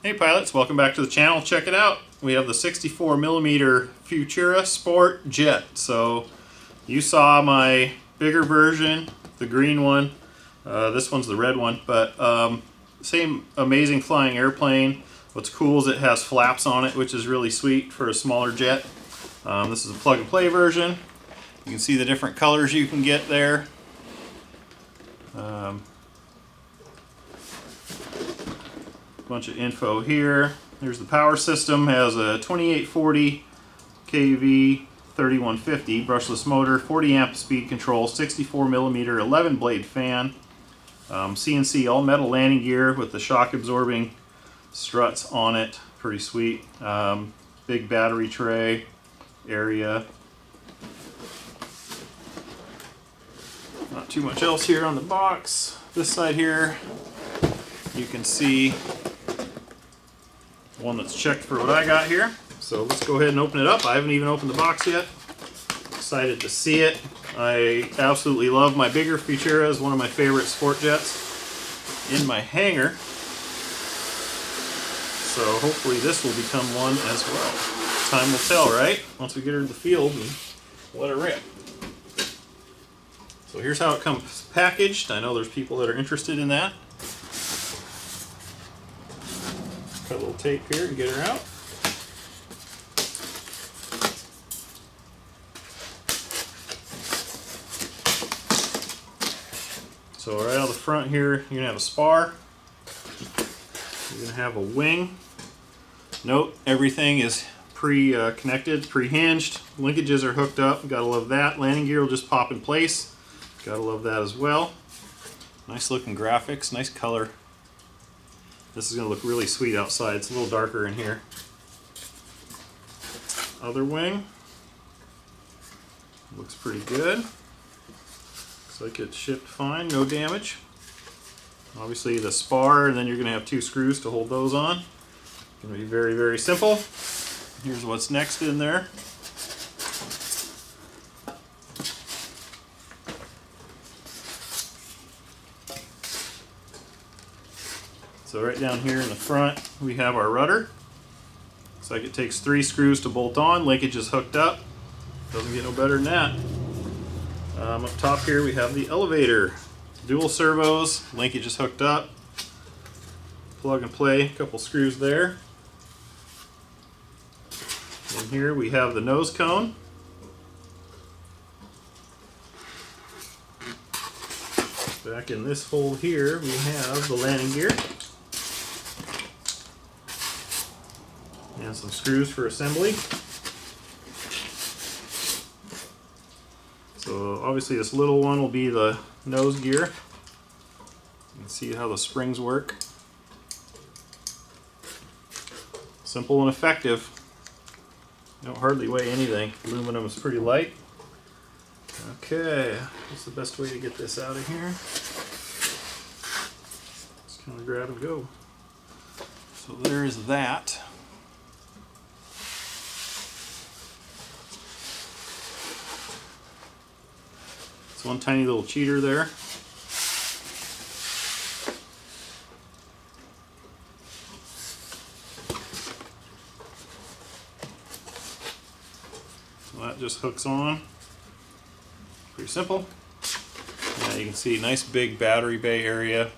Hey pilots, welcome back to the channel. Check it out. We have the 64mm Futura Sport Jet. So you saw my bigger version, the green one. This one's the red one, but same amazing flying airplane. What's cool is it has flaps on it, which is really sweet for a smaller jet. This is a plug and play version. You can see the different colors you can get there. Bunch of info here. There's the power system. Has a 2840 kV 3150 brushless motor, 40 amp speed control, 64mm 11 blade fan, CNC all metal landing gear with the shock absorbing struts on it. Pretty sweet. Big battery tray area. Not too much else here on the box. This side here you can see one that's checked for what I got here. So let's go ahead and open it up. I haven't even opened the box yet. Excited to see it. I absolutely love my bigger Futura. Is one of my favorite sport jets in my hangar. So hopefully this will become one as well. Time will tell, right? Once we get her in the field and let her rip. So here's how it comes packaged. I know there's people that are interested in that. Cut a little tape here to get her out. So right out the front here, you're going to have a spar. You're going to have a wing. Note, everything is pre-connected, pre-hinged. Linkages are hooked up. Gotta love that. Landing gear will just pop in place. Gotta love that as well. Nice looking graphics, nice color. This is going to look really sweet outside. It's a little darker in here. Other wing. Looks pretty good. Looks like it's shipped fine, no damage. Obviously the spar, and then you're going to have two screws to hold those on. Going to be very, very simple. Here's what's next in there. So right down here in the front, we have our rudder. Looks like it takes 3 screws to bolt on. Linkage is hooked up. Doesn't get no better than that. Up top here we have the elevator. Dual servos, linkage is hooked up. Plug and play, a couple screws there. And here we have the nose cone. Back in this hole here we have the landing gear. And some screws for assembly. So obviously this little one will be the nose gear. You can see how the springs work. Simple and effective. Don't hardly weigh anything. Aluminum is pretty light. Okay, what's the best way to get this out of here? Just kind of grab and go. So there's that. It's one tiny little cheater there. That just hooks on. Pretty simple. Yeah, you can see nice big battery bay area.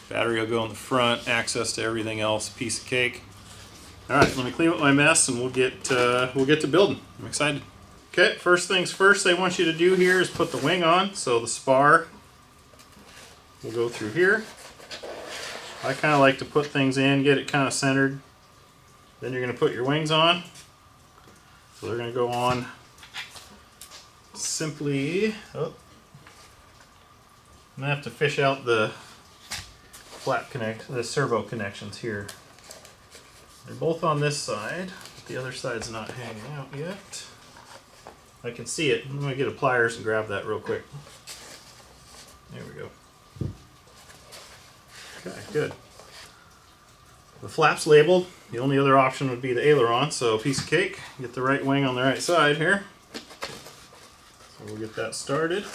Battery will go in the front, access to everything else, piece of cake. Alright, let me clean up my mess and we'll get to building. I'm excited. Okay, first things first they want you to do here is put the wing on. So the spar will go through here. I kind of like to put things in, get it kind of centered. Then you're going to put your wings on. So they're going to go on simply. Oh, I'm going to have to fish out the the servo connections here. They're both on this side, but the other side's not hanging out yet. I can see it. I'm going to get a pliers and grab that real quick. There we go. Okay, good. The flap's labeled. The only other option would be the aileron, so piece of cake. Get the right wing on the right side here. So we'll get that started.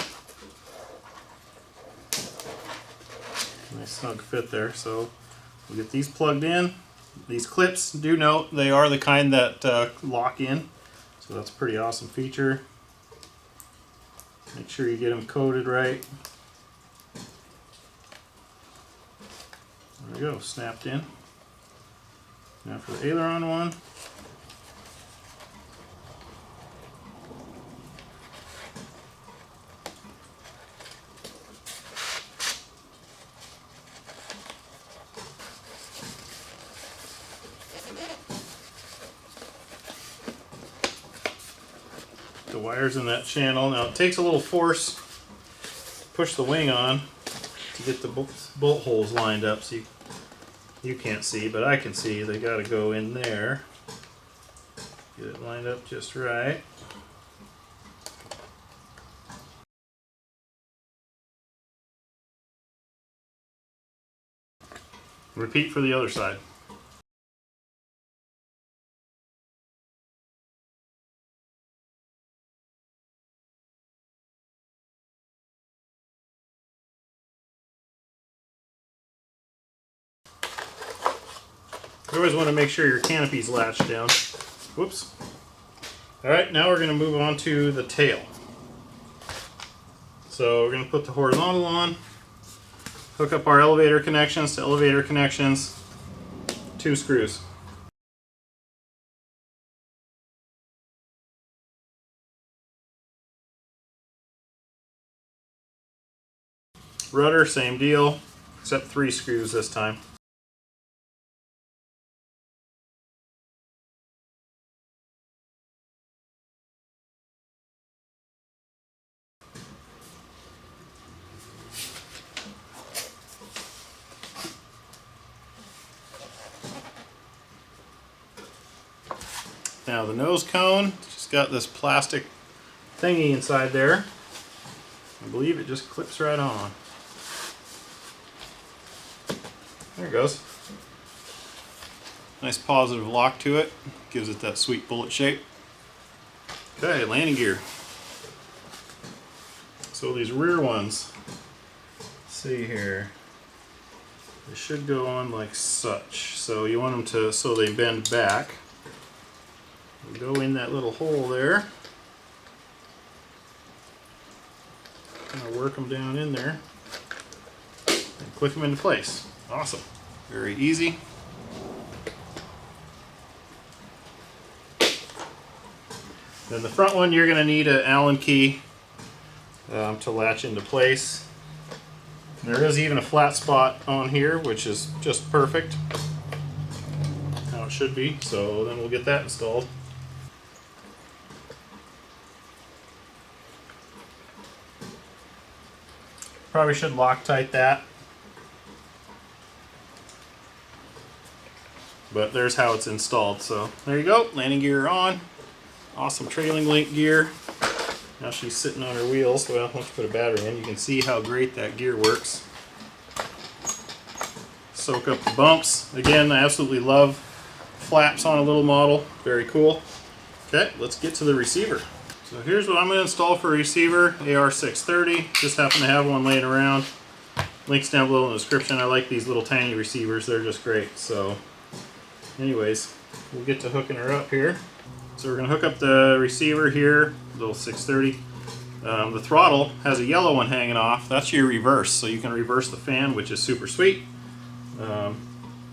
Nice snug fit there. So we'll get these plugged in. These clips, do note, they are the kind that lock in, so that's a pretty awesome feature. Make sure you get them coated right. There we go, snapped in. Now for the aileron one. The wires in that channel. Now it takes a little force to push the wing on to get the bolt holes lined up, so you can't see, but I can see. They got to go in there. Get it lined up just right. Repeat for the other side. You always want to make sure your canopy's latched down. Whoops. Alright, now we're going to move on to the tail. So we're going to put the horizontal on, hook up our elevator connections to elevator connections, 2 screws. Rudder, same deal, except 3 screws this time. Now the nose cone, just got this plastic thingy inside there. I believe it just clips right on. There it goes. Nice positive lock to it. Gives it that sweet bullet shape. Okay, landing gear. So these rear ones, let's see here. They should go on like such. So you want them to, so they bend back. We'll go in that little hole there. Kind of work them down in there and click them into place. Awesome. Very easy. Then the front one, you're going to need an Allen key to latch into place. There is even a flat spot on here, which is just perfect. How it should be. So then we'll get that installed. Probably should Loctite that. But there's how it's installed. So there you go, landing gear on. Awesome trailing link gear. Now she's sitting on her wheels. Well, once you put a battery in, you can see how great that gear works. Soak up the bumps. Again, I absolutely love flaps on a little model. Very cool. Okay, let's get to the receiver. So here's what I'm going to install for a receiver, AR630. Just happen to have one laying around. Links down below in the description. I like these little tiny receivers. They're just great. So anyways, we'll get to hooking her up here. So we're going to hook up the receiver here, little 630. The throttle has a yellow one hanging off. That's your reverse. So you can reverse the fan, which is super sweet.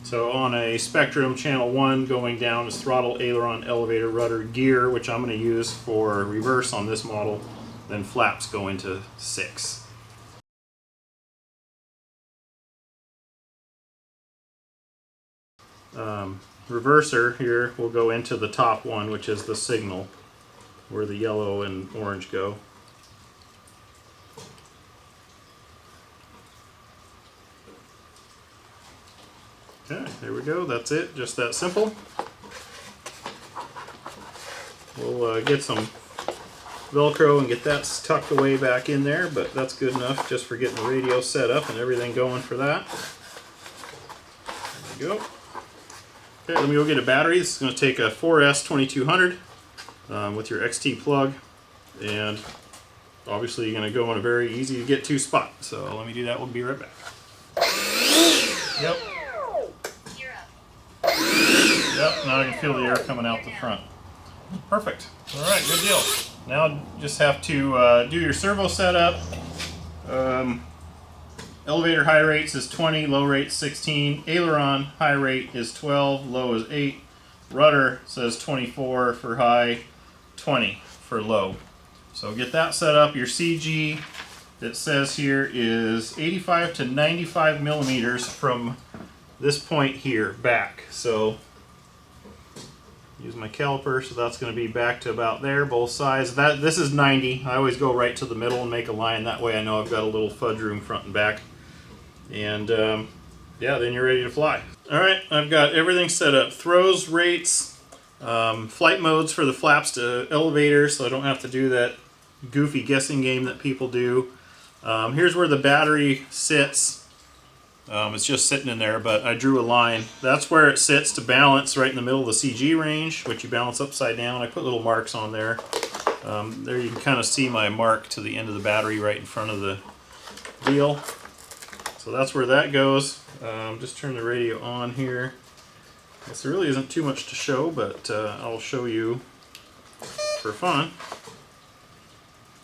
So on a Spectrum channel 1 going down is throttle, aileron, elevator, rudder, gear, which I'm going to use for reverse on this model. Then flaps go into 6. Reverser here will go into the top one, which is the signal, where the yellow and orange go. Okay, there we go. That's it. Just that simple. We'll get some Velcro and get that tucked away back in there, but that's good enough just for getting the radio set up and everything going for that. There we go. Okay, let me go get a battery. This is going to take a 4S 2200 with your XT plug, and obviously you're going to go in a very easy to get to spot. So let me do that. We'll be right back. Yep. You're up. Yep, now I can feel the air coming out the front. Perfect. All right, good deal. Now just have to do your servo setup. Elevator high rates is 20, low rate 16. Aileron high rate is 12, low is 8. Rudder says 24 for high, 20 for low. So get that set up. Your CG, it says here, is 85 to 95 millimeters from this point here back. So use my caliper, so that's going to be back to about there, both sides. This is 90. I always go right to the middle and make a line. That way I know I've got a little fudge room front and back. And yeah, then you're ready to fly. All right, I've got everything set up. Throws, rates, flight modes for the flaps to elevators, so I don't have to do that goofy guessing game that people do. Here's where the battery sits. It's just sitting in there, but I drew a line. That's where it sits to balance right in the middle of the CG range, which you balance upside down. I put little marks on there. There you can kind of see my mark to the end of the battery right in front of the deal. So that's where that goes. Just turn the radio on here. This really isn't too much to show, but I'll show you for fun.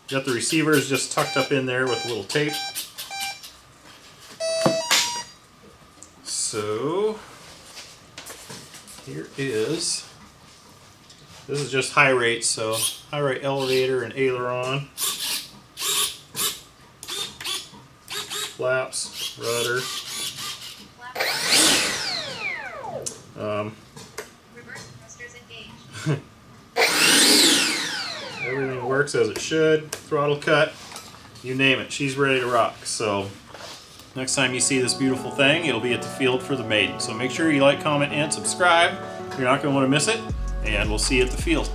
Got the receivers just tucked up in there with a little tape. So here is, this is just high rate, so high rate elevator and aileron, flaps, rudder, everything works as it should, throttle cut, you name it, she's ready to rock. So next time you see this beautiful thing, it'll be at the field for the maiden. So make sure you like, comment, and subscribe. You're not going to want to miss it, and we'll see you at the field.